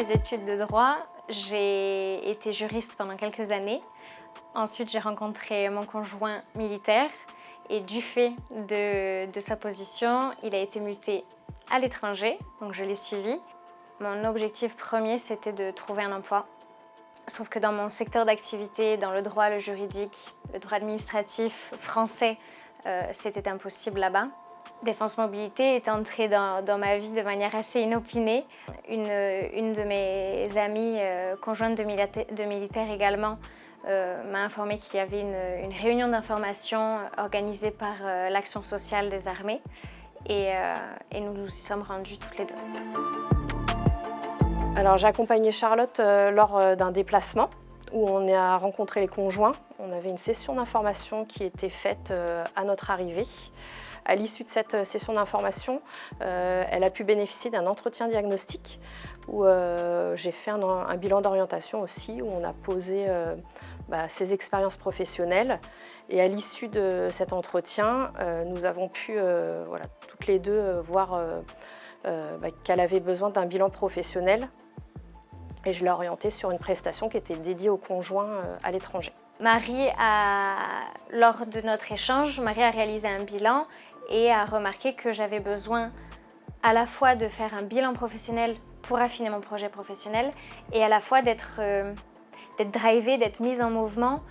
mes études de droit, j'ai été juriste pendant quelques années. Ensuite, j'ai rencontré mon conjoint militaire et du fait de sa position, il a été muté à l'étranger, donc je l'ai suivi. Mon objectif premier, c'était de trouver un emploi. Sauf que dans mon secteur d'activité, dans le droit, le juridique, le droit administratif français, c'était impossible là-bas. Défense Mobilité est entrée dans ma vie de manière assez inopinée. Une de mes amies, conjointe de militaire également, m'a informé qu'il y avait une réunion d'information organisée par l'Action sociale des armées et nous nous y sommes rendus toutes les deux. Alors j'ai accompagné Charlotte lors d'un déplacement où on a rencontré les conjoints. On avait une session d'information qui était faite à notre arrivée. À l'issue de cette session d'information, elle a pu bénéficier d'un entretien diagnostic où j'ai fait un bilan d'orientation aussi, où on a posé ses expériences professionnelles. Et à l'issue de cet entretien, nous avons pu toutes les deux voir qu'elle avait besoin d'un bilan professionnel. Et je l'ai orientée sur une prestation qui était dédiée aux conjoints à l'étranger. Lors de notre échange, Marie a réalisé un bilan et a remarqué que j'avais besoin à la fois de faire un bilan professionnel pour affiner mon projet professionnel et à la fois d'être drivée, d'être mise en mouvement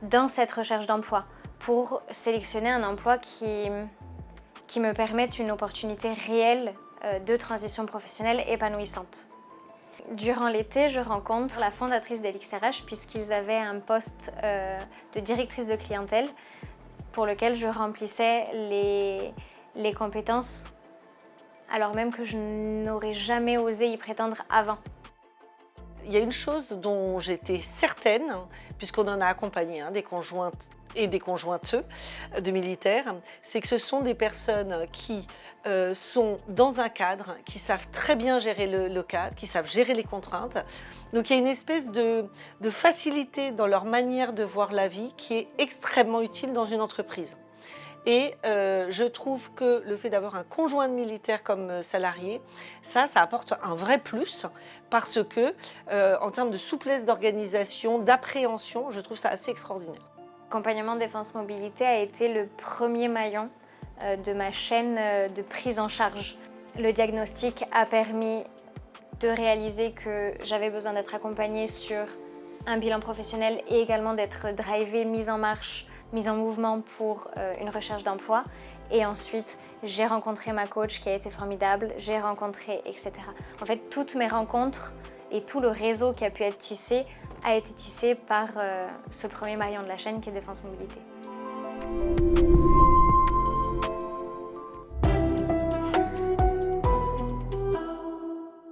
dans cette recherche d'emploi pour sélectionner un emploi qui me permette une opportunité réelle de transition professionnelle épanouissante. Durant l'été, je rencontre la fondatrice d'ElixRH puisqu'ils avaient un poste de directrice de clientèle pour lequel je remplissais les compétences alors même que je n'aurais jamais osé y prétendre avant. Il y a une chose dont j'étais certaine, puisqu'on en a accompagné des conjointes et des conjointeux de militaires, c'est que ce sont des personnes qui sont dans un cadre, qui savent très bien gérer le cadre, qui savent gérer les contraintes. Donc il y a une espèce de facilité dans leur manière de voir la vie qui est extrêmement utile dans une entreprise. Et je trouve que le fait d'avoir un conjoint de militaire comme salarié, ça apporte un vrai plus parce que, en termes de souplesse d'organisation, d'appréhension, je trouve ça assez extraordinaire. L'accompagnement Défense Mobilité a été le premier maillon de ma chaîne de prise en charge. Le diagnostic a permis de réaliser que j'avais besoin d'être accompagnée sur un bilan professionnel et également d'être drivée, mise en marche, mise en mouvement pour une recherche d'emploi. Et ensuite, j'ai rencontré ma coach qui a été formidable, j'ai rencontré, etc. En fait, toutes mes rencontres et tout le réseau qui a pu être tissé a été tissé par ce premier maillon de la chaîne qui est Défense Mobilité.